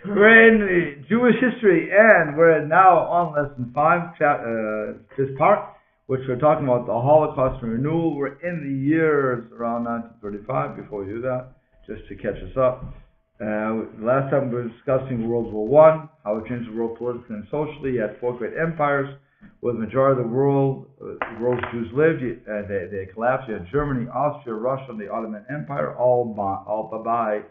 We're in Jewish history, and we're now on lesson 5, this part, which we're talking about the Holocaust and renewal. We're in the years around 1935, before we do that, just to catch us up. Last time we were discussing World War I, how it changed the world politically and socially. You had 4 great empires, where the majority of the world's Jews lived. They collapsed. You had Germany, Austria, Russia, and the Ottoman Empire, all bye-bye.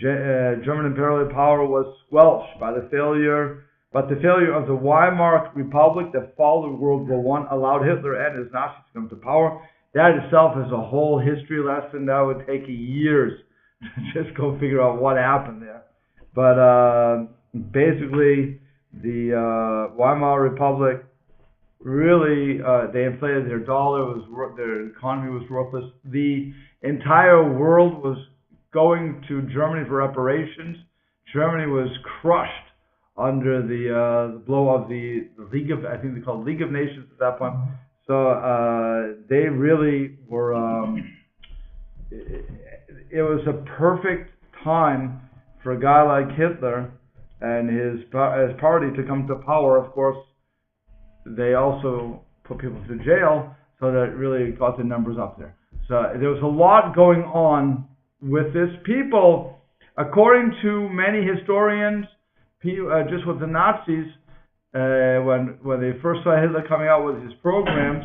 German imperial power was squelched by the failure of the Weimar Republic that followed World War I allowed Hitler and his Nazis to come to power. That itself is a whole history lesson that would take years to just go figure out what happened there. But basically, the Weimar Republic really, they inflated their dollar, their economy was worthless. The entire world was going to Germany for reparations. Germany was crushed under the blow of the League of, I think they called League of Nations at that point. So they really were, it was a perfect time for a guy like Hitler and his party to come to power. Of course, they also put people to jail, so that really got the numbers up there. So there was a lot going on with this. People, according to many historians, just with the Nazis, when they first saw Hitler coming out with his programs,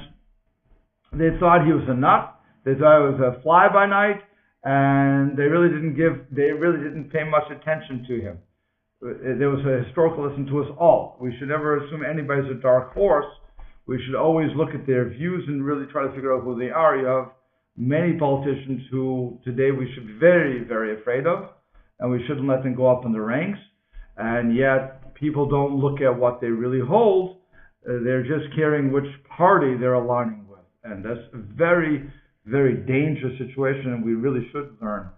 they thought he was a nut. They thought it was a fly-by-night, and they really didn't pay much attention to him. There was a historical lesson to us all. We should never assume anybody's a dark horse. We should always look at their views and really try to figure out who they are. You have many politicians who today we should be very, very afraid of, and we shouldn't let them go up in the ranks. And yet people don't look at what they really hold. They're just caring which party they're aligning with. And that's a very, very dangerous situation, and we really should learn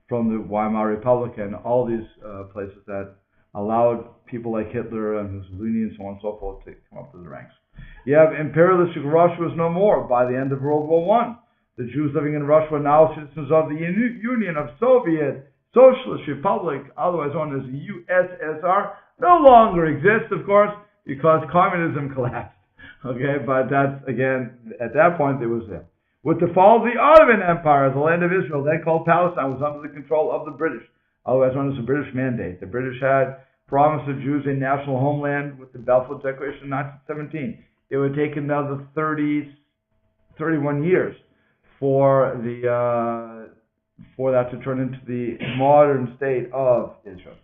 from the Weimar Republic and all these places that allowed people like Hitler and Mussolini and so on and so forth to come up to the ranks. You have imperialistic Russia was no more by the end of World War I. The Jews living in Russia were now citizens of the Union of Soviet Socialist Republic, otherwise known as the USSR. No longer exists, of course, because communism collapsed. Okay, but that's, again, at that point, it was there. With the fall of the Ottoman Empire, the land of Israel, then called Palestine, was under the control of the British, otherwise known as the British Mandate. The British had promised the Jews a national homeland with the Balfour Declaration in 1917. It would take another 31 years for that to turn into the modern state of Israel.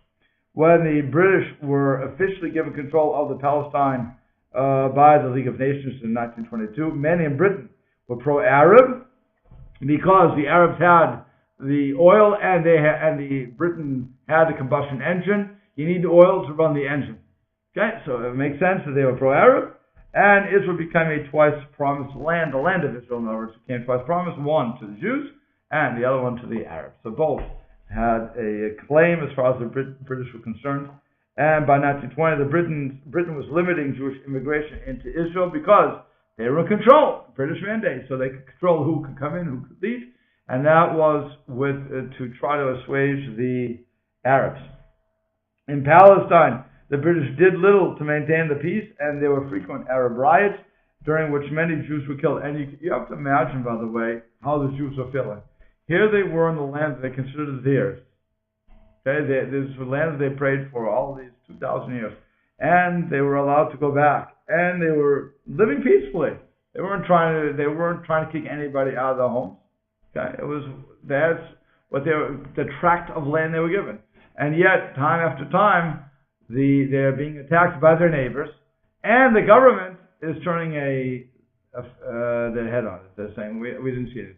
When the British were officially given control of the Palestine by the League of Nations in 1922, many in Britain were pro-Arab because the Arabs had the oil and Britain had the combustion engine. You need the oil to run the engine. Okay, so it makes sense that they were pro-Arab, and Israel became a twice-promised land. The land of Israel, in other words, became twice promised, one to the Jews and the other one to the Arabs. So both had a claim as far as the British were concerned. And by 1920, Britain was limiting Jewish immigration into Israel because they were in control, British mandate, so they could control who could come in, who could leave, and that was to try to assuage the Arabs. In Palestine, the British did little to maintain the peace, and there were frequent Arab riots during which many Jews were killed. And you have to imagine, by the way, how the Jews were feeling. Here they were in the land that they considered theirs. Okay, this was land that they prayed for all these 2,000 years, and they were allowed to go back, and they were living peacefully. They weren't trying to kick anybody out of their homes. Okay, that's what the tract of land they were given, and yet time after time they're being attacked by their neighbors, and the government is turning their head on it. They're saying we didn't see anything.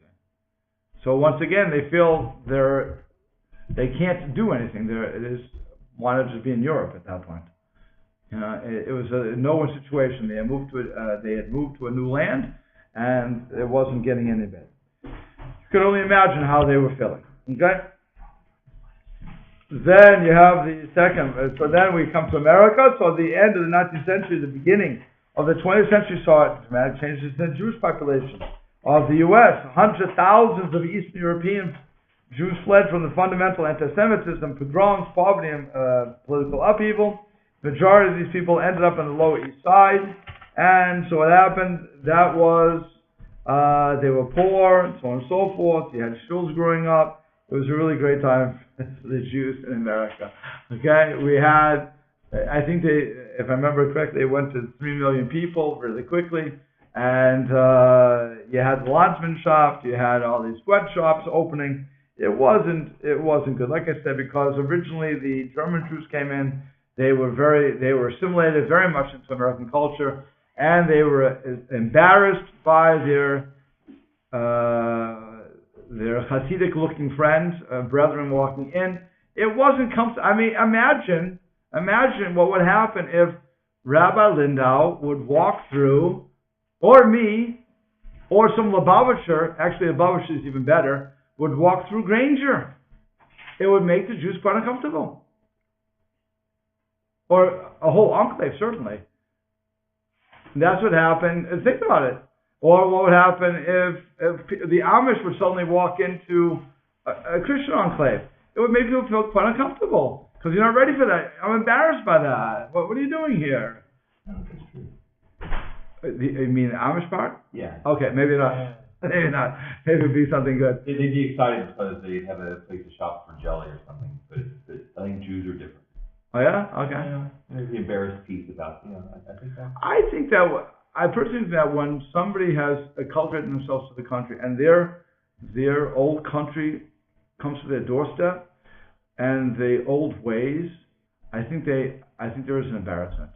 So once again, they feel they can't do anything. Why not just be in Europe at that point? It was a no-win situation. They had moved to a new land, and it wasn't getting any better. You can only imagine how they were feeling. Okay. Then you have the second. So then we come to America. So the end of the 19th century, the beginning of the 20th century saw dramatic changes in the Jewish population of the U.S. Hundreds of thousands of Eastern European Jews fled from the fundamental anti-Semitism, pogroms, poverty, and political upheaval. The majority of these people ended up on the Lower East Side, and so what happened, that was, they were poor, and so on and so forth. You had shuls growing up. It was a really great time for the Jews in America. Okay, we had, I think they, if I remember correctly, they went to 3 million people really quickly, and you had the Landsman shop, you had all these sweatshops opening. It wasn't good, like I said, because originally the German Jews came in. They were assimilated very much into American culture, and they were embarrassed by their Hasidic-looking friends, brethren walking in. It wasn't comfortable. I mean, imagine what would happen if Rabbi Lindau would walk through, or me, or some Lubavitcher. Actually, Lubavitcher is even better. Would walk through Granger. It would make the Jews quite uncomfortable. Or a whole enclave, certainly. And that's what happened. Think about it. Or what would happen if the Amish would suddenly walk into a Christian enclave? It would make people feel quite uncomfortable. Because you're not ready for that. I'm embarrassed by that. What are you doing here? I don't think it's true. You mean the Amish part? Yeah. Okay, maybe not. Maybe not. Maybe it'd be something good. They'd be excited because they'd have a place to shop for jelly or something. But I think Jews are different. Oh yeah? Okay. Yeah. There's the embarrassed piece about, I think that I personally think that when somebody has acculturated themselves to the country and their old country comes to their doorstep and the old ways, I think there is an embarrassment.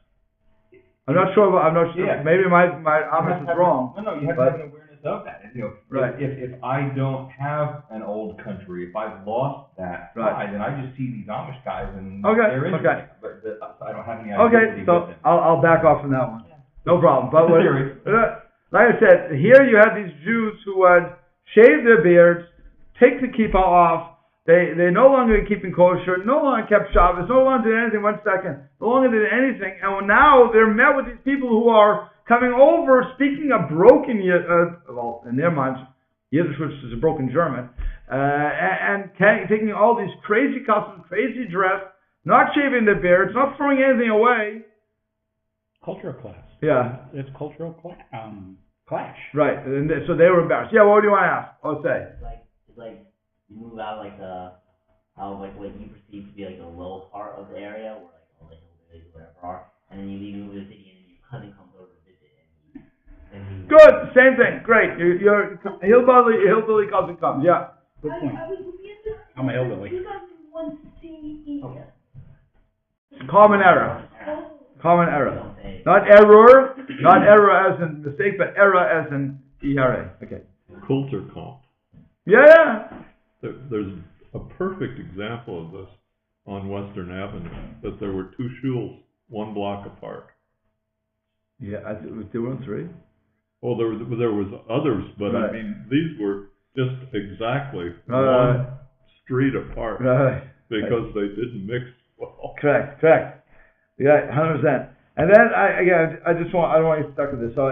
I'm not sure. Yeah. Maybe my Amish is wrong. No, you have to have an awareness of that. Right. If I don't have an old country, if I've lost that side, then I just see these Amish guys and they're interesting. But I don't have any idea. Okay, so I'll back off from that one. Yeah. No problem. But like I said, here you have these Jews who would shave their beards, take the kippah off. They no longer keeping kosher, no longer kept Shabbos, no longer did anything 1 second, no longer did anything, and now they're met with these people who are coming over, speaking a broken, in their minds, Yiddish, which is a broken German, and taking all these crazy costumes, crazy dress, not shaving their beards, not throwing anything away. Cultural clash. Yeah. It's cultural clash. Right, and so they were embarrassed. Yeah, what do you want to ask? I'll say. It's like you move out what you perceive to be like the low part of the area where like all the hillbillies or whatever are, and then you move to the city and then your cousin comes over to visit and he Good, same thing, great. Your hillbilly cousin comes, yeah. Good point. I'm a hillbilly. Okay. Common error. Common error. Not error as in mistake, but error as in ERA. Okay. Coulter comp. Yeah. There's a perfect example of this on Western Avenue, that there were two shuls 1 block apart. Yeah, there were 3. Well, there was others, but right. I mean, these were just exactly 1 street apart, right. because they didn't mix well. Correct. Yeah, 100%. And then I don't want you to stuck with this. So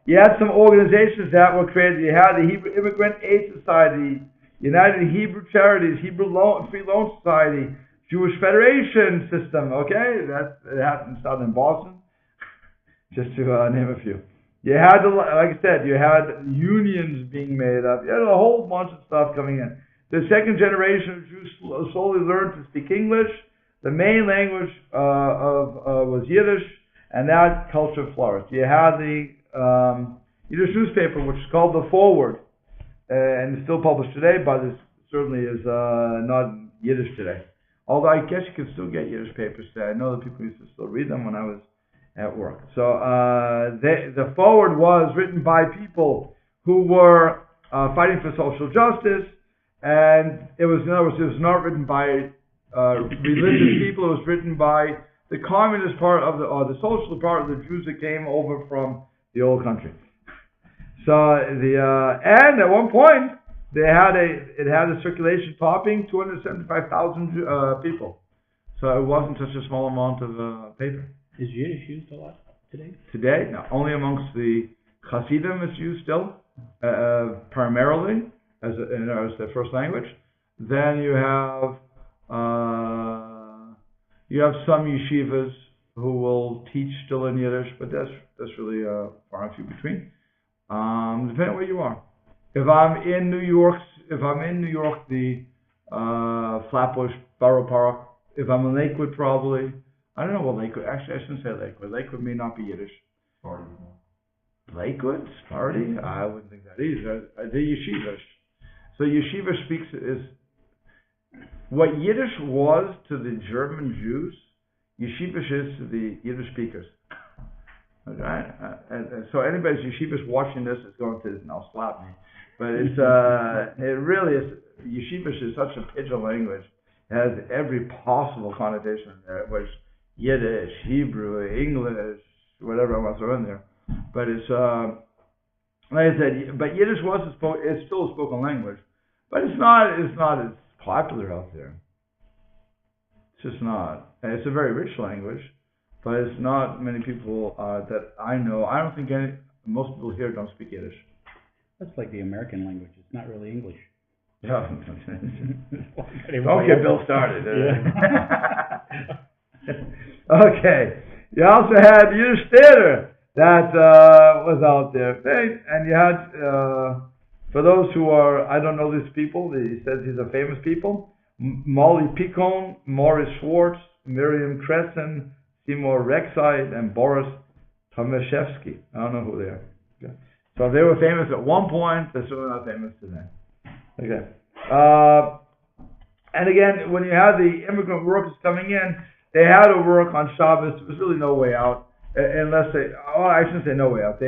you had some organizations that were created. You had the Hebrew Immigrant Aid Society, United Hebrew Charities, Free Loan Society, Jewish Federation System. Okay, it happened in Boston, just to name a few. You had like I said, you had unions being made up. You had a whole bunch of stuff coming in. The second generation of Jews slowly learned to speak English. The main language was Yiddish, and that culture flourished. You had the Yiddish newspaper, which is called The Forward, and it's still published today, but it certainly is not Yiddish today. Although I guess you could still get Yiddish papers today. I know that people used to still read them when I was at work. So the Forward was written by people who were fighting for social justice, and it was not written by religious people. It was written by the communist part of or the socialist part of the Jews that came over from the old country. So and at one point it had a circulation topping 275,000 people. So it wasn't such a small amount of paper. Is Yiddish used a lot today? Today, no, only amongst the Hasidim it's used still, primarily. as their first language. Then you have some yeshivas who will teach still in Yiddish, but that's really far and few between. Depending on where you are. If I'm in New York, the Flatbush Borough Park. If I'm in Lakewood, probably. I don't know what Lakewood. Actually, I shouldn't say Lakewood. Lakewood may not be Yiddish. Lakewood, Sparty? I wouldn't think that either. The yeshivish. So yeshiva is what Yiddish was to the German Jews. Yeshivish is to the Yiddish speakers. Okay, and so anybody's yeshivish watching this is going to now slap me. But it's it really is. Yeshivish is such a pidgin language. It has every possible connotation in there, which Yiddish, Hebrew, English, whatever I want to throw in there. But it's like I said. But Yiddish it's still a spoken language, but it's not as popular out there. It's just not. And it's a very rich language, but it's not many people that I know. I don't think most people here don't speak Yiddish. That's like the American language. It's not really English. Yeah. Don't get Bill started. Okay. You also had Yiddish theater that was out there. And you had, for those who I don't know these people, he says these are famous people, Molly Picon, Morris Schwartz, Miriam Crescent, Seymour Rexide, and Boris Tomaszewski. I don't know who they are. Okay. So they were famous at one point, they're still not famous today. Okay. And again, when you had the immigrant workers coming in, they had to work on Shabbos. There was really no way out, unless I shouldn't say no way out.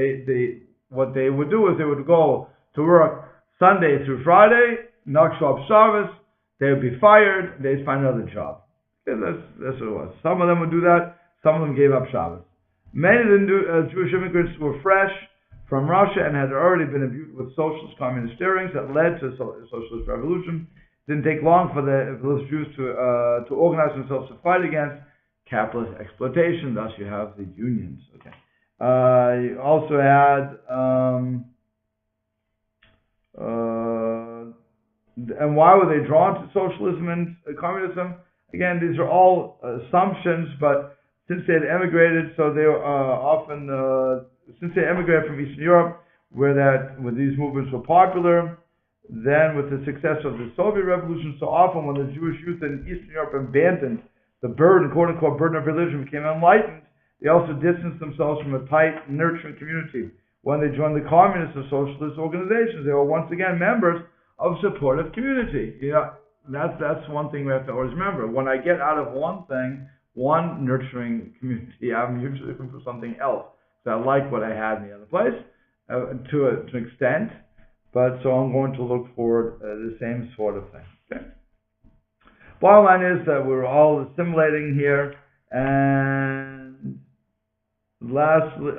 What they would do is they would go to work Sunday through Friday, knock off Shabbos, they would be fired, they'd find another job. Okay, that's what it was. Some of them would do that, some of them gave up Shabbos. Many of the Jewish immigrants were fresh from Russia and had already been imbued with socialist communist steerings that led to the socialist revolution. It didn't take long for those Jews to organize themselves to fight against capitalist exploitation. Thus, you have the unions. Okay. You also had, and why were they drawn to socialism and communism? Again, these are all assumptions, but since they had emigrated, so they were since they emigrated from Eastern Europe, where these movements were popular, then with the success of the Soviet Revolution, so often when the Jewish youth in Eastern Europe abandoned the burden, quote-unquote, burden of religion, became enlightened, they also distanced themselves from a tight, nurturing community. When they joined the communist or socialist organizations, they were once again members of a supportive community. That's one thing we have to always remember. When I get out of one thing, one nurturing community, I'm usually looking for something else. So I like what I had in the other place to an extent, but so I'm going to look for the same sort of thing. Okay. Bottom line is that we're all assimilating here, and lastly,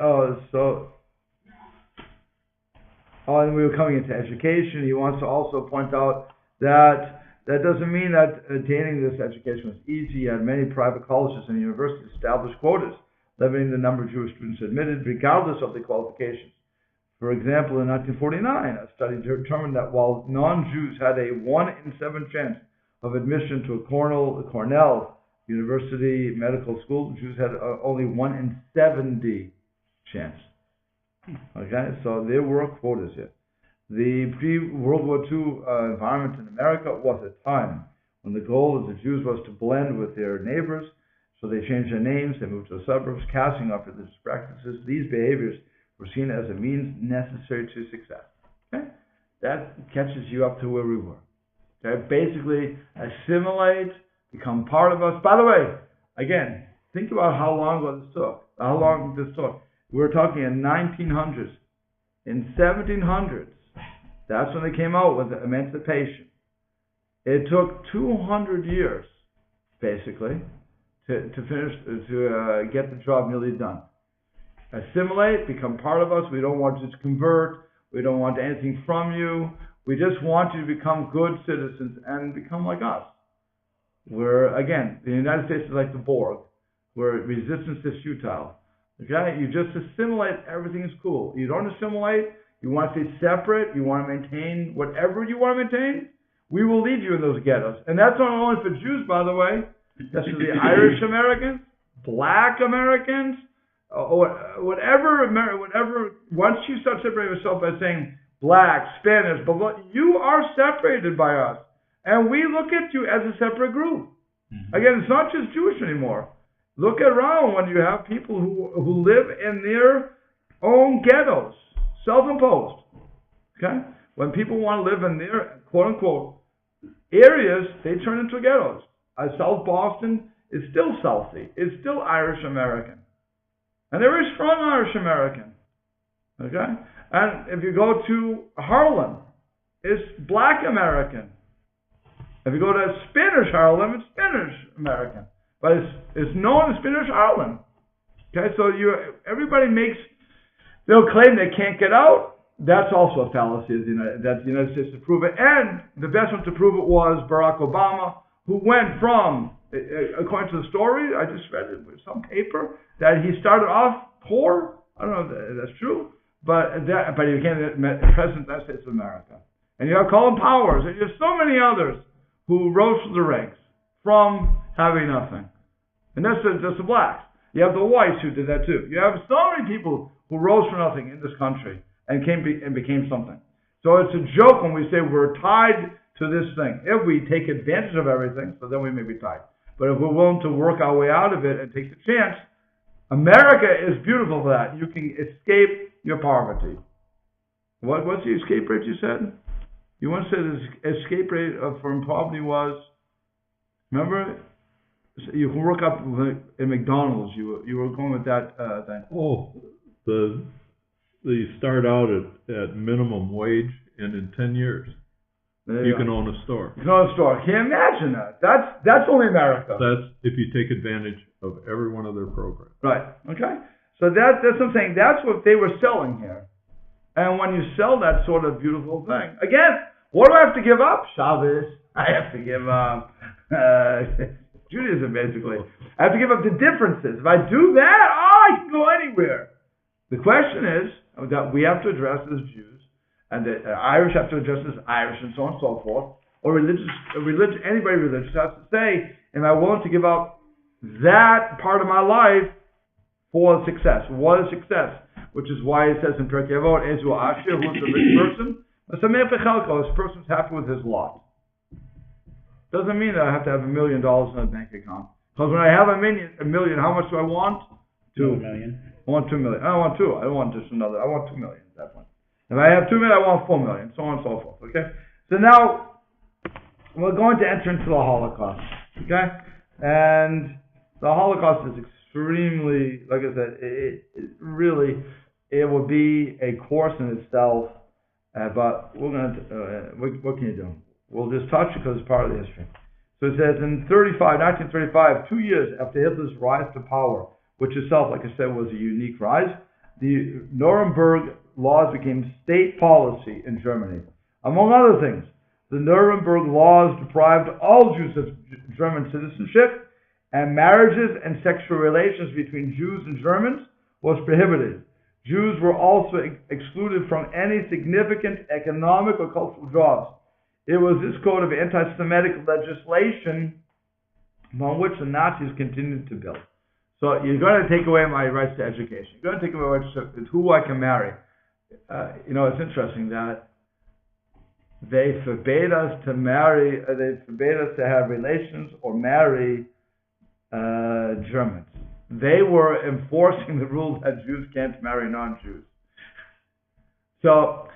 and we were coming into education. He wants to also point out that doesn't mean that attaining this education was easy. You had many private colleges and universities established quotas limiting the number of Jewish students admitted, regardless of the qualifications. For example, in 1949, a study determined that while non-Jews had a 1 in 7 chance of admission to a Cornell University medical school, Jews had only 1 in 70 chance. Okay, so there were quotas here. The pre-World War II environment in America was a time when the goal of the Jews was to blend with their neighbors. So they changed their names, they moved to the suburbs, casting off religious practices. These behaviors were seen as a means necessary to success. Okay? That catches you up to where we were. Okay? Basically, assimilate, become part of us. By the way, again, think about how long this took. We're talking in 1900s. In 1700s, that's when they came out with emancipation. It took 200 years, basically, to finish, to get the job nearly done. Assimilate, become part of us. We don't want you to convert. We don't want anything from you. We just want you to become good citizens and become like us. Again, the United States is like the Borg, where resistance is futile. Okay? You just assimilate, everything's cool. You don't assimilate, You want to stay separate? You want to maintain whatever you want to maintain? We will lead you in those ghettos. And that's not only for Jews, by the way. That's for the Irish Americans, Black Americans, whatever. Once you start separating yourself by saying Black, Spanish, but you are separated by us. And we look at you as a separate group. Again, it's not just Jewish anymore. Look around when you have people who live in their own ghettos, self-imposed. Okay? When people want to live in their quote-unquote areas, they turn into ghettos. South Boston is still Southie. It's still Irish American. And they're very strong Irish American. Okay? And if you go to Harlem, it's Black American. If you go to Spanish Harlem, it's Spanish American. But it's known as Spanish Harlem. Okay, so everybody they'll claim they can't get out. That's also a fallacy that the United States to prove it. And the best one to prove it was Barack Obama, who went from, according to the story, I just read it with some paper, that he started off poor. I don't know if that's true, but he became the President of the United States of America. And you have Colin Powers, and you have so many others who rose from the ranks from having nothing. And that's the blacks. You have the whites who did that too. You have so many people who rose from nothing in this country and became something. So it's a joke when we say we're tied to this thing. If we take advantage of everything, so then we may be tied. But if we're willing to work our way out of it and take the chance, America is beautiful for that. You can escape your poverty. What's the escape rate you said? You once said the escape rate from poverty was, remember? You can work up in McDonald's. You were going with that thing. Oh, they start out at minimum wage, and in 10 years, you can own a store. You can own a store. Can you imagine that? That's only America. That's if you take advantage of every one of their programs. Right. Okay. So that's what I'm saying. That's what they were selling here. And when you sell that sort of beautiful thing, again, what do I have to give up? Shabbos. I have to give up Judaism, basically. I have to give up the differences. If I do that, I can go anywhere. The question is that we have to address as Jews, and the Irish have to address as Irish, and so on and so forth. Or anybody religious has to say, am I willing to give up that part of my life for success? What is success? Which is why it says in Pirkei Avot, Ezu Asher, who is a rich person? This person's happy with his lot. Doesn't mean that I have to have $1 million in a bank account. Because when I have a million, how much do I want? 2 million. I want 2 million. I don't want 2. I don't want just another. I want 2 million at that point. If I have 2 million, I want 4 million, so on and so forth. Okay? So now, we're going to enter into the Holocaust. Okay? And the Holocaust is extremely, like I said, it will be a course in itself. But we're going to, what can you do? We'll just touch it because it's part of the history. So it says in 1935, 2 years after Hitler's rise to power, which itself, like I said, was a unique rise, the Nuremberg laws became state policy in Germany. Among other things, the Nuremberg laws deprived all Jews of German citizenship, and marriages and sexual relations between Jews and Germans was prohibited. Jews were also excluded from any significant economic or cultural jobs. It was this code of anti-Semitic legislation upon which the Nazis continued to build. So you're going to take away my rights to education. You're going to take away my rights to who I can marry. It's interesting that they forbade us to marry, they forbade us to have relations or marry Germans. They were enforcing the rule that Jews can't marry non-Jews. So,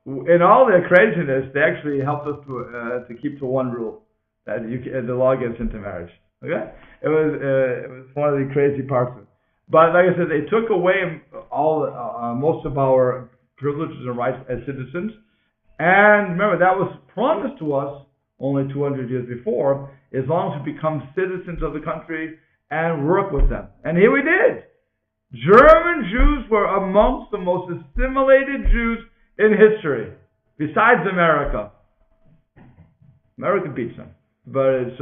in all their craziness, they actually helped us to keep to one rule, that the law gets into marriage. Okay, it was one of the crazy parts of it. But like I said, they took away most of our privileges and rights as citizens. And remember, that was promised to us only 200 years before, as long as we become citizens of the country and work with them. And here we did. German Jews were amongst the most assimilated Jews in history, besides America. America beats them. But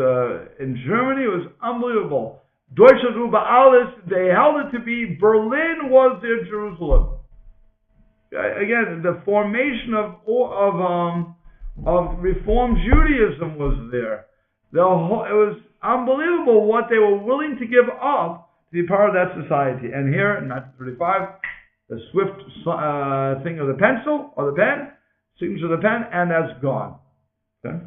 in Germany, it was unbelievable. Deutschland über alles, they held it to be Berlin was their Jerusalem. again, the formation of Reform Judaism was there. It was unbelievable what they were willing to give up to be part of that society. And here, in 1935, the swift thing of the pencil, or the pen, signature of the pen, and that's gone. Okay?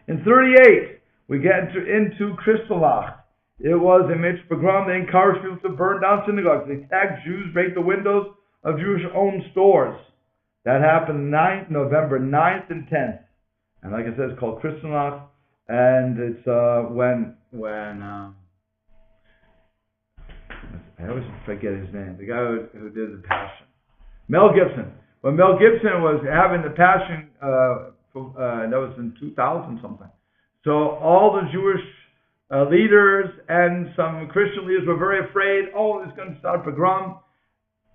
In 38, we get into Kristallnacht. It was a major pogrom. They encouraged people to burn down synagogues. They attacked Jews, break the windows of Jewish-owned stores. That happened November 9th and 10th. And like I said, it's called Kristallnacht. And it's when I always forget his name. The guy who did the Passion. Mel Gibson. When Mel Gibson was having the Passion, that was in 2000 something. So all the Jewish leaders and some Christian leaders were very afraid. Oh, it's going to start a pogrom.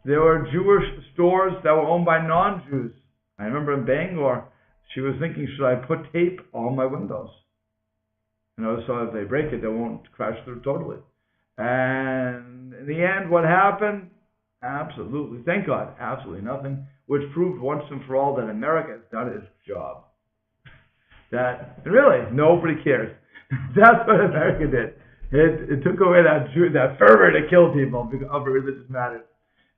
There were Jewish stores that were owned by non-Jews. I remember in Bangor, she was thinking, should I put tape on my windows? So if they break it, they won't crash through totally. And in the end, what happened? Absolutely, thank God, absolutely nothing, which proved once and for all that America has done its job. That, really, nobody cares. That's what America did. It took away that fervor to kill people over religious matters.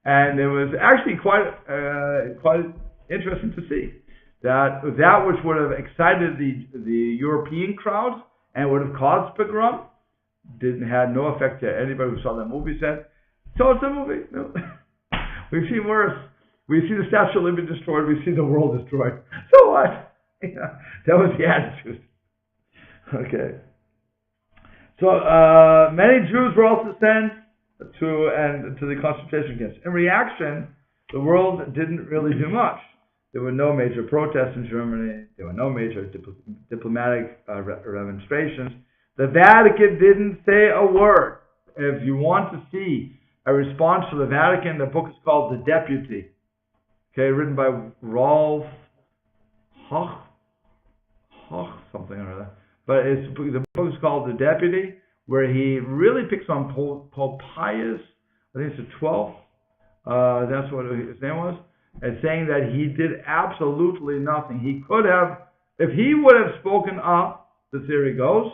And it was actually quite interesting to see that which would have excited the European crowds and would have caused pogrom had no effect to anybody who saw that movie. Said, so it's a movie. No. We've seen worse. We see the Statue of Liberty destroyed. We see the world destroyed. So what? That was the attitude. Okay. So many Jews were also sent to the concentration camps. In reaction, the world didn't really do much. There were no major protests in Germany. There were no major diplomatic demonstrations. The Vatican didn't say a word. If you want to see a response to the Vatican, the book is called The Deputy. Okay, written by Rolf Hoch, something or other. But the book is called The Deputy, where he really picks on Pope Pius, I think it's the 12th, that's what his name was, and saying that he did absolutely nothing. He could have, if he would have spoken up, the theory goes,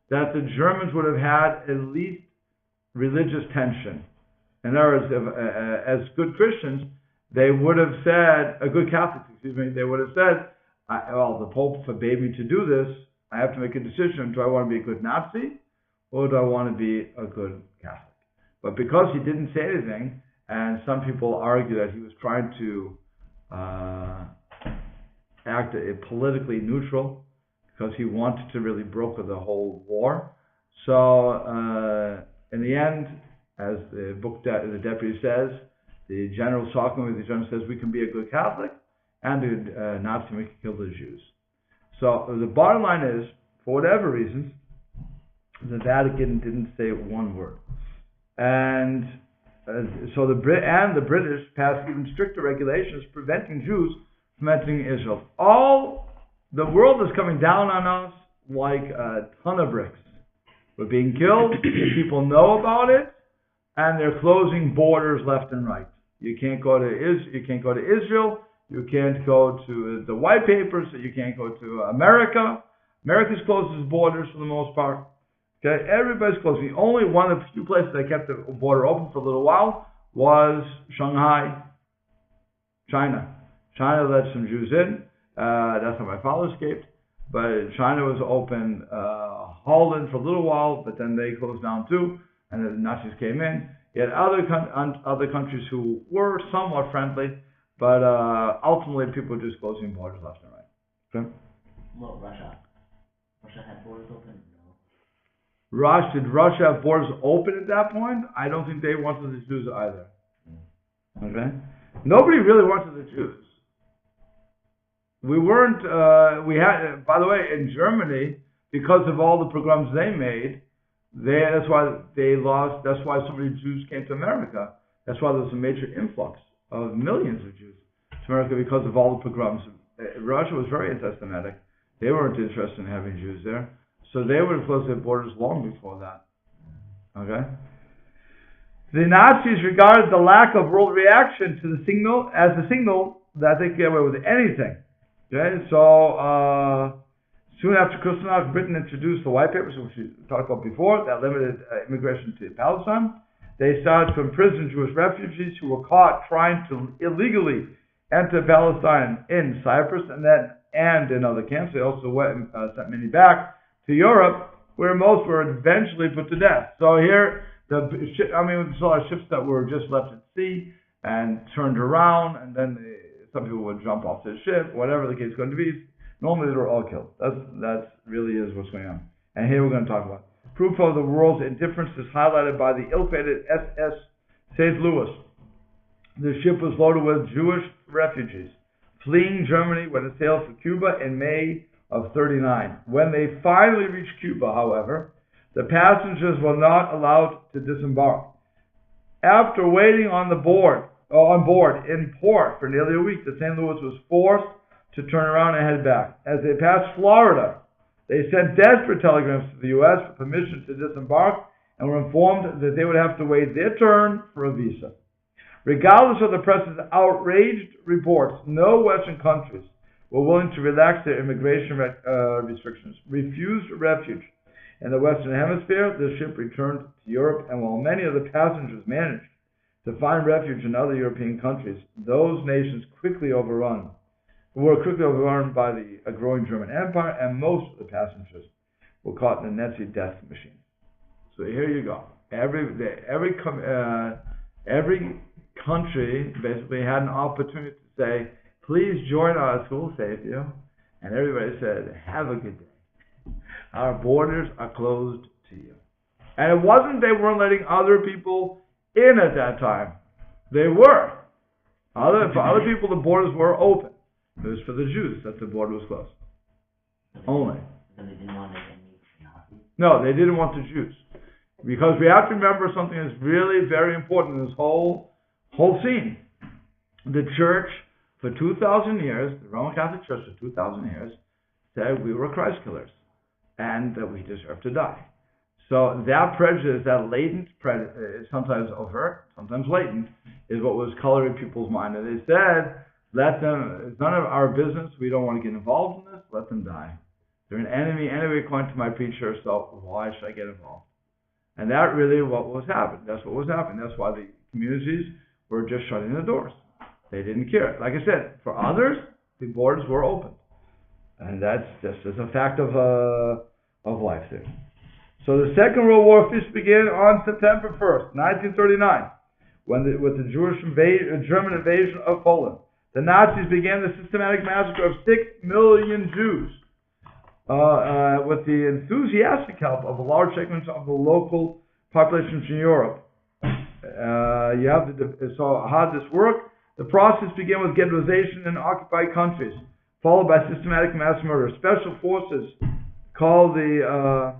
that the Germans would have had at least religious tension. In other words, as good Christians, they would have said, good Catholics, they would have said, well, the Pope forbade me to do this. I have to make a decision. Do I want to be a good Nazi or do I want to be a good Catholic? But because he didn't say anything, and some people argue that he was trying to act politically neutral because he wanted to really broker the whole war. So in the end, as the book, the Deputy says, the general's talking with the general says, we can be a good Catholic and a Nazi, we can kill the Jews. So the bottom line is, for whatever reasons, the Vatican didn't say one word. And so the British passed even stricter regulations preventing Jews from entering Israel. The world is coming down on us like a ton of bricks. We're being killed, people know about it, and they're closing borders left and right. You can't go to Israel. You can't go to the white papers. You can't go to America. America's closed its borders for the most part. Okay, everybody's closing. Only one of the few places that kept the border open for a little while was Shanghai, China. China let some Jews in. That's how my father escaped. But China was open. Holland for a little while, but then they closed down too, and the Nazis came in. You had other countries who were somewhat friendly, but ultimately people were just closing borders left and right. Okay? Well, Russia. Russia had borders open? No. Did Russia have borders open at that point? I don't think they wanted the Jews either. Okay? Nobody really wanted the Jews. We weren't, by the way, in Germany, because of all the pogroms they made, that's why so many Jews came to America. That's why there was a major influx of millions of Jews to America because of all the pogroms. Russia was very anti-Semitic. They weren't interested in having Jews there. So they would have closed their borders long before that. Okay? The Nazis regarded the lack of world reaction to the signal as a signal that they could get away with anything. Okay, so soon after Kristallnacht, Britain introduced the white papers, which we talked about before, that limited immigration to Palestine. They started to imprison Jewish refugees who were caught trying to illegally enter Palestine in Cyprus and in other camps. They also sent many back to Europe, where most were eventually put to death. So here, we saw ships that were just left at sea and turned around, and then some people would jump off the ship, whatever the case is going to be. Normally they were all killed. That really is what's going on. And here we're going to talk about proof of the world's indifference is highlighted by the ill-fated SS St. Louis. The ship was loaded with Jewish refugees fleeing Germany when it sailed for Cuba in May of '39. When they finally reached Cuba, however, the passengers were not allowed to disembark. After waiting on board in port for nearly a week, the St. Louis was forced to turn around and head back. As they passed Florida, they sent desperate telegrams to the U.S. for permission to disembark and were informed that they would have to wait their turn for a visa. Regardless of the press's outraged reports, no Western countries were willing to relax their immigration restrictions. Refused refuge in the Western Hemisphere, the ship returned to Europe, and while many of the passengers managed to find refuge in other European countries, those nations were quickly overrun by a growing German Empire, and most of the passengers were caught in the Nazi death machine. So here you go. Every country basically had an opportunity to say, please join us, we'll save you. And everybody said, have a good day. Our borders are closed to you. And it wasn't they weren't letting other people in at that time. They were. For other people, the borders were open. It was for the Jews that the border was closed. Only. So they didn't want any Nazis? No, they didn't want the Jews. Because we have to remember something that's really very important in this whole scene. The church, for 2,000 years, the Roman Catholic Church for 2,000 years, said we were Christ killers and that we deserve to die. So that prejudice, that latent prejudice, sometimes overt, sometimes latent, is what was coloring people's mind. And they said, let them, it's none of our business, we don't want to get involved in this, let them die. They're an enemy anyway, according to my preacher, so why should I get involved? And that really what was happening. That's what was happening. That's why the communities were just shutting the doors. They didn't care. Like I said, for others, the borders were open. And that's just as a fact of life there. So the Second World War officially began on September 1st, 1939, with the German invasion of Poland. The Nazis began the systematic massacre of 6 million Jews with the enthusiastic help of a large segment of the local populations in Europe. So how did this work? The process began with ghettoization in occupied countries, followed by systematic mass murder. Special forces called the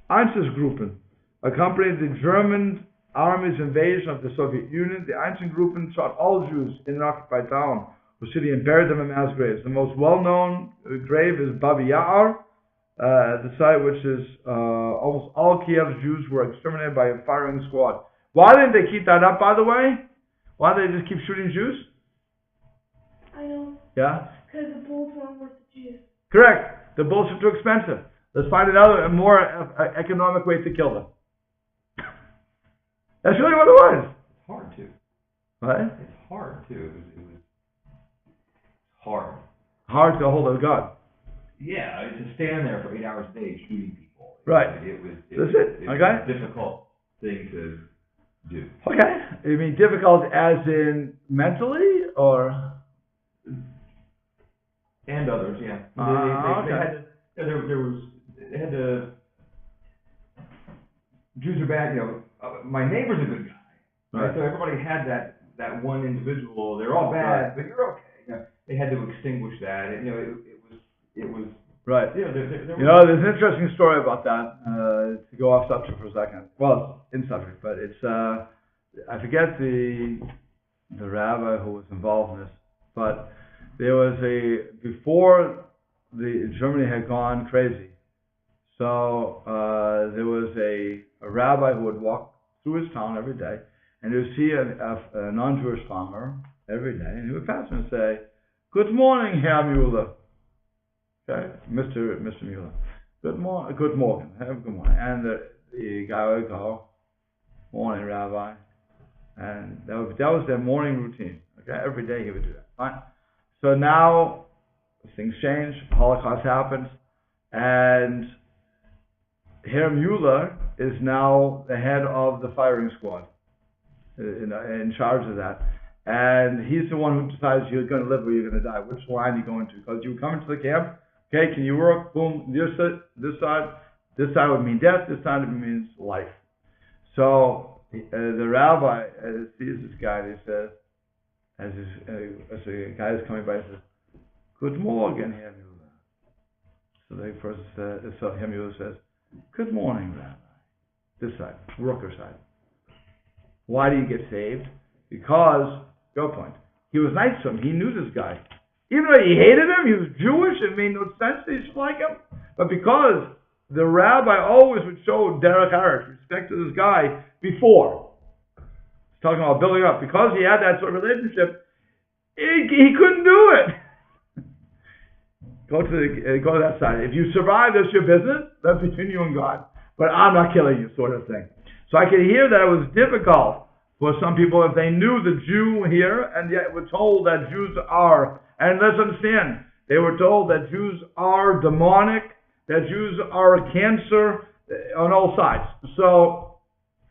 Einsatzgruppen accompanied the German army's invasion of the Soviet Union. The Einsatzgruppen shot all Jews in an occupied town or city and buried them in mass graves. The most well-known grave is Babi Yar, the site which is almost all Kiev's Jews were exterminated by a firing squad. Why didn't they keep that up, by the way? Why did they just keep shooting Jews? I know. Yeah? Because the bullets weren't worth the Jews. Correct. The bullets are too expensive. Let's find another, a more economic way to kill them. That's really what it was. It's hard to. What? It's hard too. It was hard. Hard to hold a gun. Yeah, to stand there for 8 hours a day shooting people. Right. It was Okay. a difficult thing to do. Okay. You mean difficult as in mentally or? And others, yeah. Okay. They had to. Jews are bad, my neighbor's a good guy. Right? So everybody had that one individual. They're all bad, but you're okay. They had to extinguish that. It was. Right. There's an interesting story about that. To go off subject for a second. Well, in subject, but it's I forget the rabbi who was involved in this, but there was before Germany had gone crazy. So there was a rabbi who would walk through his town every day, and he would see a non-Jewish farmer every day, and he would pass him and say, "Good morning, Herr Mueller." Okay, Mr. Mueller. Good morning. Good morning. Good morning. And the guy would go, "Morning, Rabbi." And that was their morning routine. Okay, every day he would do that. Fine. So now things change. Holocaust happens, and Herr Mueller is now the head of the firing squad, in charge of that. And he's the one who decides you're going to live or you're going to die. Which line are you going to? Because you come into the camp, okay, can you work? Boom, this side would mean death, this side means life. So the rabbi sees this guy and he says, as the guy is coming by, he says, "Good morning, Herr Mueller." So the person says, Herr Mueller says, "Good morning, Rabbi." This side, worker side. Why do you get saved? Because, go point, he was nice to him. He knew this guy. Even though he hated him, he was Jewish, it made no sense that he should like him. But because the rabbi always would show derech eretz, respect to this guy before. He's talking about building up. Because he had that sort of relationship, he couldn't do it. Go to that side. If you survive, that's your business. That's between you and God. But I'm not killing you, sort of thing. So I could hear that it was difficult for some people if they knew the Jew here, and yet were told that Jews are. And let's understand, they were told that Jews are demonic, that Jews are a cancer on all sides. So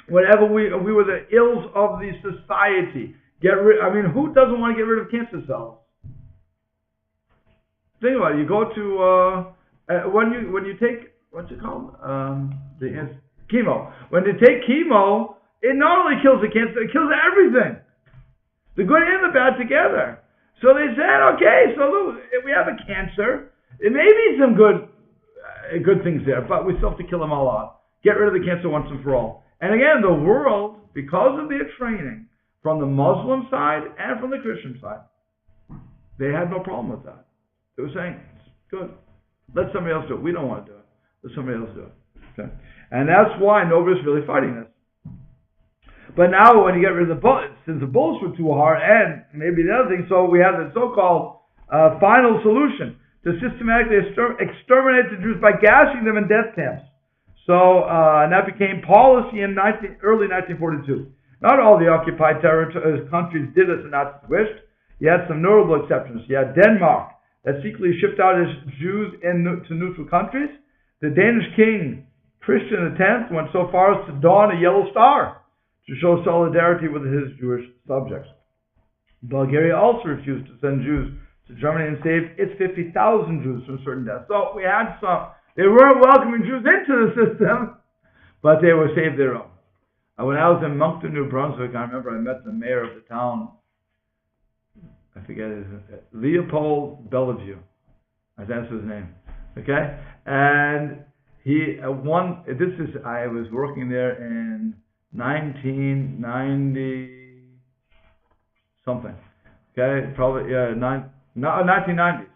whatever we were the ills of the society. Who doesn't want to get rid of cancer cells? Think about it. You go to when you take, what's it called? Chemo. When you take chemo, it not only kills the cancer, it kills everything. The good and the bad together. So they said, okay, so look, if we have a cancer, it may be some good things there, but we still have to kill them all out. Get rid of the cancer once and for all. And again, the world, because of their training from the Muslim side and from the Christian side, they had no problem with that. They were saying, it's good. Let somebody else do it. We don't want to do it. Let somebody else do it. Okay? And that's why nobody's really fighting this. But now when you get rid of the bullets, since the bullets were too hard, and maybe the other thing, so we have the so-called final solution to systematically exterminate the Jews by gassing them in death camps. So, and that became policy in early 1942. Not all the occupied countries did as the Nazis wished. You had some notable exceptions. You had Denmark, that secretly shipped out its Jews to neutral countries. The Danish king, Christian X, went so far as to don a yellow star to show solidarity with his Jewish subjects. Bulgaria also refused to send Jews to Germany and saved its 50,000 Jews from certain deaths. So we had they weren't welcoming Jews into the system, but they were saved their own. When I was in Moncton, New Brunswick, I remember I met the mayor of the town. I forget his name. Leopold Bellevue. I think that's his name. Okay? And I was working there in 1990 something. Okay? Probably, 1990s.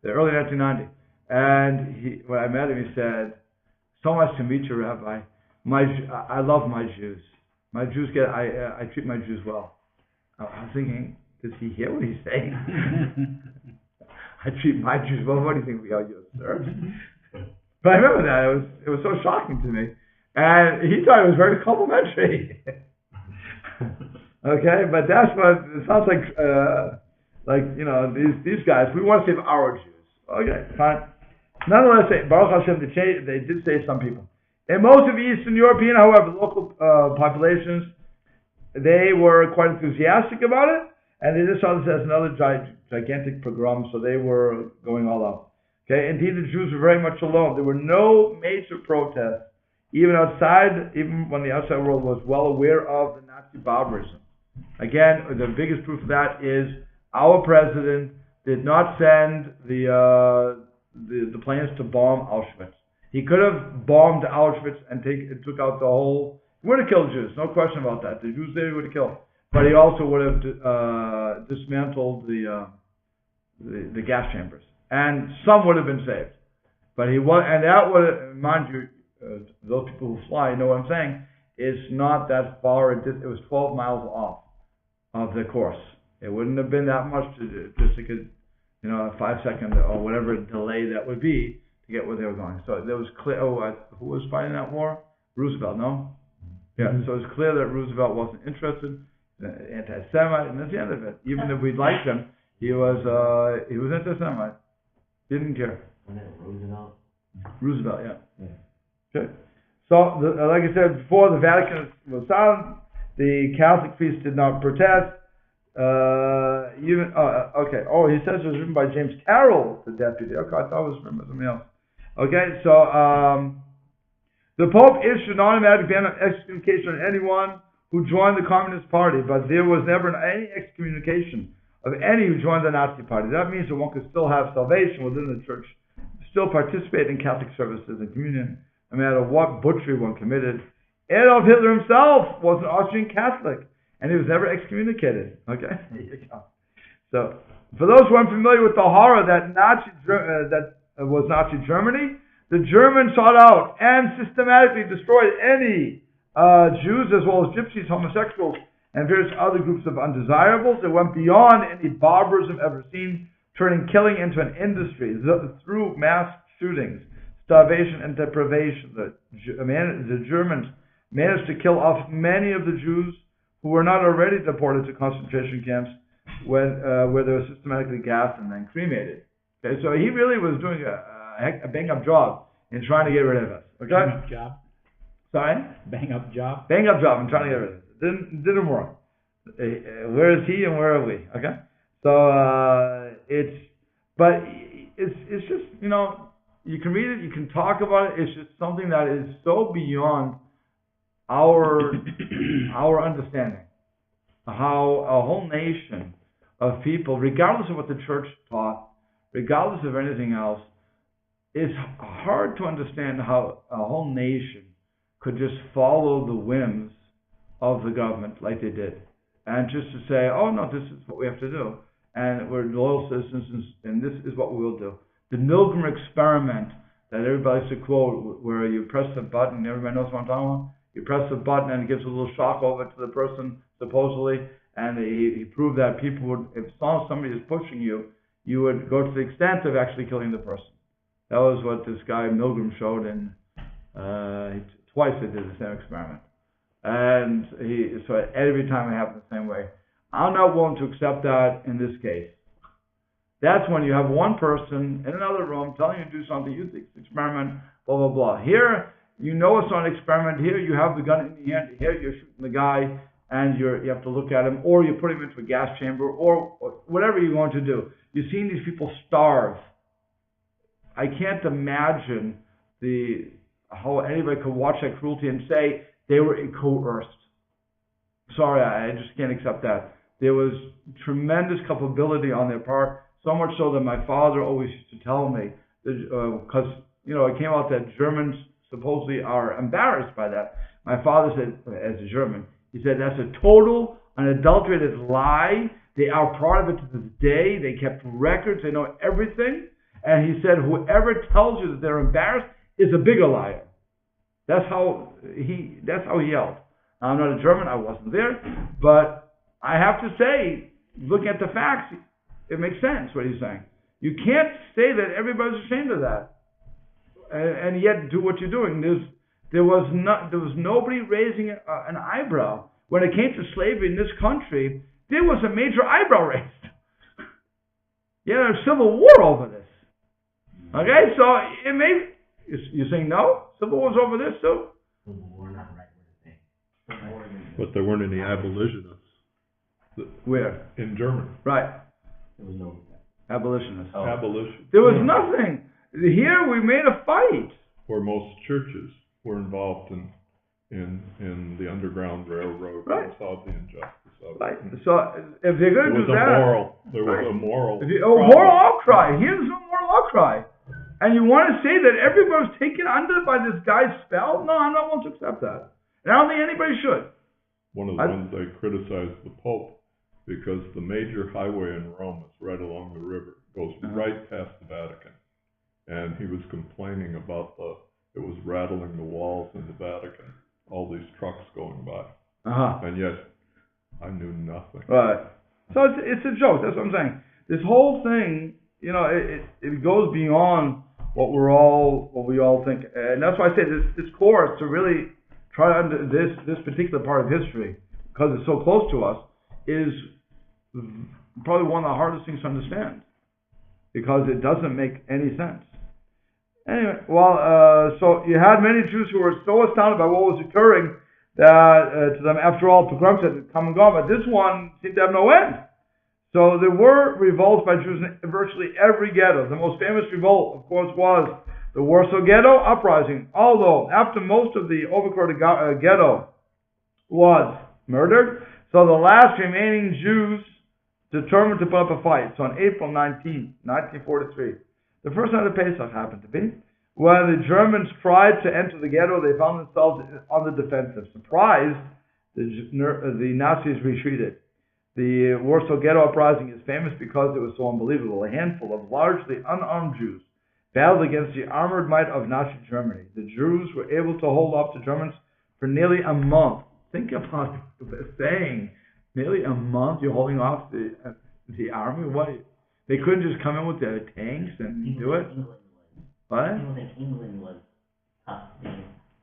The early 1990s. And when I met him, he said, "So much to meet you, Rabbi. I love my Jews. My Jews I treat my Jews well." I was thinking, does he hear what he's saying? I treat my Jews well. What do you think we owe you, sir? But I remember that. It was so shocking to me. And he thought it was very complimentary. Okay, but that's what it sounds like. These guys, we want to save our Jews. Okay, fine. Nonetheless, Baruch Hashem, they did save some people. In most of Eastern European, however, local populations, they were quite enthusiastic about it, and they just saw this as another gigantic pogrom, so they were going all out. Okay, indeed, the Jews were very much alone. There were no major protests, even when the outside world was well aware of the Nazi barbarism. Again, the biggest proof of that is our president did not send the planes to bomb Auschwitz. He could have bombed Auschwitz and took out the whole. He would have killed Jews, no question about that. The Jews there he would have killed, but he also would have dismantled the gas chambers, and some would have been saved. But and that would, mind you, those people who fly know what I'm saying. it's not that far. It was 12 miles off of the course. It wouldn't have been that much just to get, a 5-second or whatever delay that would be to get where they were going. So there was clear. Who was fighting that war? Roosevelt, no? Yeah. So it was clear that Roosevelt wasn't interested, anti-Semite, and that's the end of it. Even if we liked him, he was anti-Semite. Didn't care. Was it Roosevelt? Roosevelt, yeah. Okay. So, like I said before, the Vatican was silent. The Catholic priests did not protest. Okay. Oh, he says it was written by James Carroll, the deputy. Okay, I thought it was written by somebody else. Okay, so the Pope issued an automatic ban of excommunication on anyone who joined the Communist Party, but there was never any excommunication of any who joined the Nazi Party. That means that one could still have salvation within the church, still participate in Catholic services and communion, no matter what butchery one committed. Adolf Hitler himself was an Austrian Catholic, and he was never excommunicated. Okay, there you go. So, for those who aren't familiar with the horror that was Nazi Germany, the Germans sought out and systematically destroyed any Jews as well as gypsies, homosexuals, and various other groups of undesirables. It went beyond any barbarism ever seen, turning killing into an industry through mass shootings, starvation, and deprivation. The Germans managed to kill off many of the Jews who were not already deported to concentration camps where they were systematically gassed and then cremated. Okay, so he really was doing a bang-up job in trying to get rid of us. Okay? Bang-up job? Sorry? Bang-up job? Bang-up job in trying to get rid of us. Didn't work. Where is he and where are we? Okay? So, it's just, you can read it, you can talk about it, it's just something that is so beyond our understanding. How a whole nation of people, regardless of what the church taught, regardless of anything else, it's hard to understand how a whole nation could just follow the whims of the government like they did. And just to say, oh no, this is what we have to do. And we're loyal citizens and this is what we will do. The Milgram experiment that everybody used to quote, where you press the button, everybody knows what I'm talking about? You press the button and it gives a little shock over to the person, supposedly, and he proved that people would, if somebody is pushing you, you would go to the extent of actually killing the person. That was what this guy Milgram showed, and twice they did the same experiment. And so every time it happened the same way. I'm not willing to accept that in this case. That's when you have one person in another room telling you to do something, you think it's an experiment, blah, blah, blah. Here, you know it's not an experiment. Here, you have the gun in your hand. Here, you're shooting the guy, and you have to look at him, or you put him into a gas chamber, or whatever you're going to do. You've seen these people starve. I can't imagine how anybody could watch that cruelty and say they were coerced. Sorry, I just can't accept that. There was tremendous culpability on their part, so much so that my father always used to tell me, because it came out that Germans supposedly are embarrassed by that. My father said, as a German, he said that's a total, unadulterated lie. They are part of it to this day. They kept records. They know everything. And he said, whoever tells you that they're embarrassed is a bigger liar. That's how he yelled. Now, I'm not a German. I wasn't there, but I have to say, looking at the facts, it makes sense what he's saying. You can't say that everybody's ashamed of that, and yet do what you're doing. There was nobody raising an eyebrow when it came to slavery in this country. There was a major eyebrow raised. Yeah, there's civil war over this. Okay, so it may. You're saying no? Civil war's over this too? Civil war, not right with the thing. But there weren't any abolitionists. Where? In Germany. Right. There was no Abolitionists. Oh. Abolition. There was nothing. Here we made a fight. Where most churches were involved in the Underground Railroad Right. and saw the injustice of it. Right. So if they're going to do that, There was a moral. moral outcry. Here's no moral outcry. And you want to say that everybody was taken under by this guy's spell? No, I'm not willing to accept that. And I don't think anybody should. One of the ones they criticized the Pope because the major highway in Rome is right along the river, goes right past the Vatican, and he was complaining about it was rattling the walls in the Vatican. all these trucks going by. Uh-huh. And yet, I knew nothing. Right. So it's a joke. That's what I'm saying. This whole thing, you know, it goes beyond what we all think, and that's why I say this course, to really try to this particular part of history, because it's so close to us, is probably one of the hardest things to understand, because it doesn't make any sense. Anyway, so you had many Jews who were so astounded by what was occurring that to them, after all, pogroms had come and gone, but this one seemed to have no end. So there were revolts by Jews in virtually every ghetto. The most famous revolt, of course, was the Warsaw Ghetto Uprising. Although, after most of the overcrowded ghetto was murdered, so the last remaining Jews determined to put up a fight. So on April 19, 1943, the first night of Pesach happened to be, when the Germans tried to enter the ghetto, they found themselves on the defensive. Surprised, the Nazis retreated. The Warsaw Ghetto Uprising is famous because it was so unbelievable. A handful of largely unarmed Jews battled against the armored might of Nazi Germany. The Jews were able to hold off the Germans for nearly a month. Think about saying, nearly a month you're holding off the army? What? They couldn't just come in with their tanks and do it? What? People think England was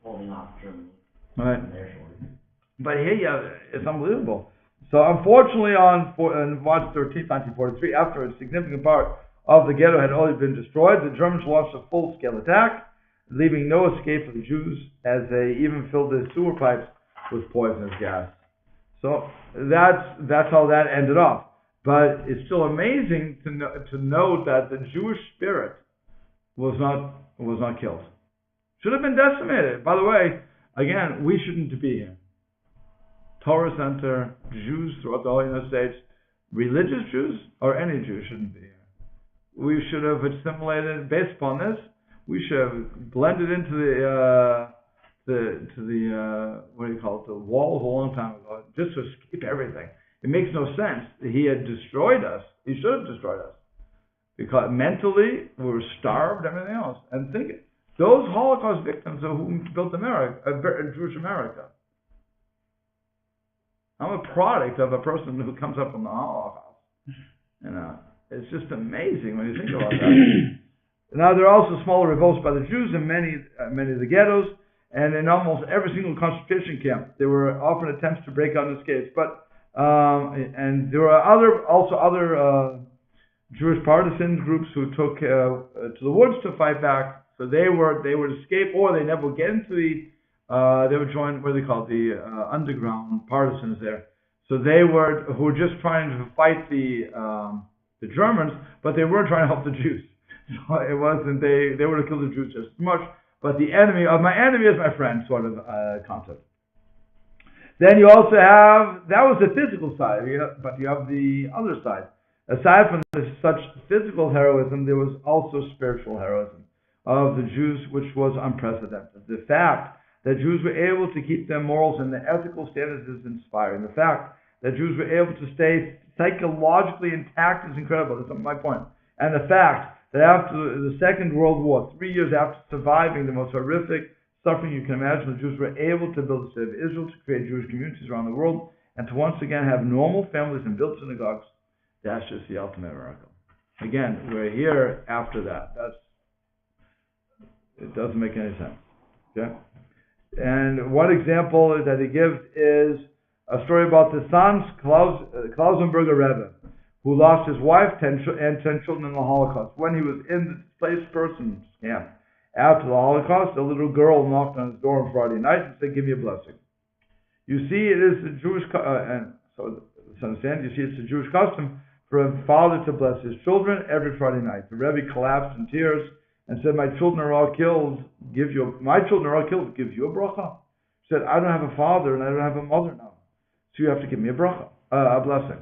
holding off Germany. Right. From their shores. But here, it's unbelievable. So unfortunately, on March 13, 1943, after a significant part of the ghetto had already been destroyed, the Germans launched a full-scale attack, leaving no escape for the Jews, as they even filled their sewer pipes with poisonous gas. So that's how that ended up. But it's still amazing to note that the Jewish spirit was not killed. Should have been decimated. By the way, again, we shouldn't be here. Torah Center, Jews throughout the whole United States, religious Jews or any Jews shouldn't be here. We should have assimilated based upon this. We should have blended into the what do you call it, the walls a long time ago, just to escape everything. It makes no sense. He had destroyed us. He should have destroyed us, because mentally we were starved, everything else. And think, those Holocaust victims are who built America, Jewish America. I'm a product of a person who comes up from the Holocaust. You know, it's just amazing when you think about that. Now, there are also smaller revolts by the Jews in many of the ghettos, and in almost every single concentration camp, there were often attempts to break out and escape. But and there were other Jewish partisan groups who took to the woods to fight back. So they would escape, or they never would get into the. They would join what they call the underground partisans there. So they were who were just trying to fight the Germans, but they weren't trying to help the Jews. So it wasn't they would have killed the Jews just as much. But the enemy of my enemy is my friend sort of concept. Then you also have, that was the physical side, but you have the other side. Aside from such physical heroism, there was also spiritual heroism of the Jews, which was unprecedented. The fact that Jews were able to keep their morals and their ethical standards is inspiring. The fact that Jews were able to stay psychologically intact is incredible. That's my point. And the fact that after the Second World War, 3 years after surviving the most horrific suffering you can imagine, the Jews were able to build the state of Israel, to create Jewish communities around the world, and to once again have normal families and build synagogues. That's just the ultimate miracle. Again, we're here after that. It doesn't make any sense. Okay? And one example that he gives is a story about the Sans Klausenberger Rebbe, who lost his wife and 10 children in the Holocaust. When he was in the displaced persons camp after the Holocaust, a little girl knocked on his door on Friday night and said, "Give me a blessing." You see, it is the Jewish and so let's understand. You see, it's the Jewish custom for a father to bless his children every Friday night. The Rebbe collapsed in tears and said, "My children are all killed. Give you a bracha." He said, "I don't have a father and I don't have a mother now, so you have to give me a bracha, a blessing."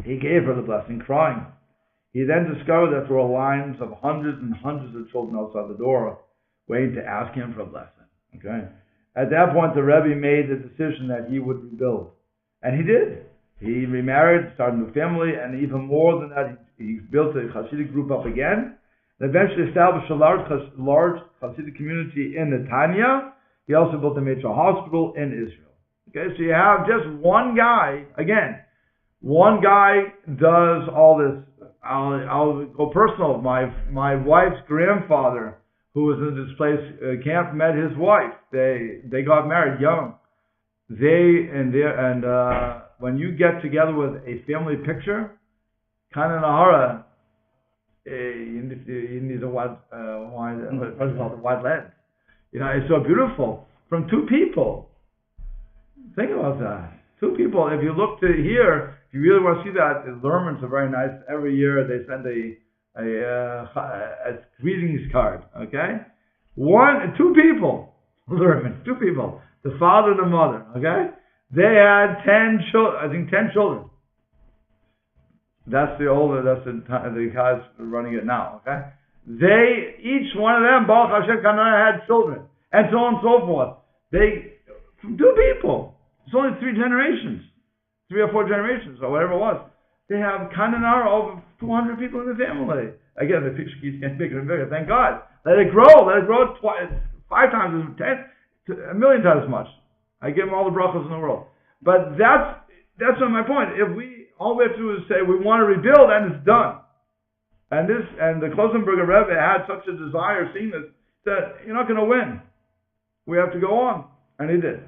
He gave her the blessing, crying. He then discovered that there were lines of hundreds and hundreds of children outside the door waiting to ask him for a blessing. Okay. At that point, the Rebbe made the decision that he would rebuild. And he did. He remarried, started a new family, and even more than that, he built a Hasidic group up again, and eventually established a large Hasidic community in Netanya, He also built a major hospital in Israel. Okay, so you have just one guy, again, one guy does all this. I'll go personal. My wife's grandfather, who was in this place camp, met his wife. They got married young. When you get together with a family picture, kind of Nahara, you need a wide lens. It's so beautiful from two people. Think about that. Two people. If you look to here, if you really want to see that, the Lermans are very nice. Every year they send a greetings card. Okay, two people. Lerman, two people. The father and the mother. Okay, they had 10 children. I think 10 children. That's the guys running it now. Okay, each one of them, Baruch Hashem, had children, and so on and so forth. From two people. It's only 3 generations, 3 or 4 generations, or whatever it was. They have Kananara over 200 people in the family. Again, the picture keeps getting bigger and bigger. Thank God. Let it grow 5 times, 10, 1 million times as much. I give them all the brachos in the world. But that's not my point. If all we have to do is say we want to rebuild, and it's done. And the Klosenberger Rebbe had such a desire, seeing this, that you're not going to win. We have to go on, and he did.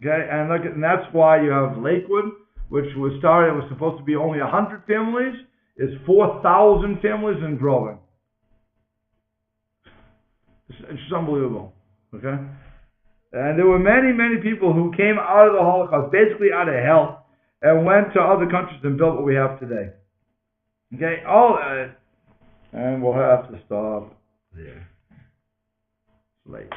Okay, and that's why you have Lakewood, which was started. It was supposed to be only 100 families. It's 4,000 families and growing. It's just unbelievable. Okay, and there were many, many people who came out of the Holocaust, basically out of hell, and went to other countries and built what we have today. Okay, and we'll have to stop there. It's late.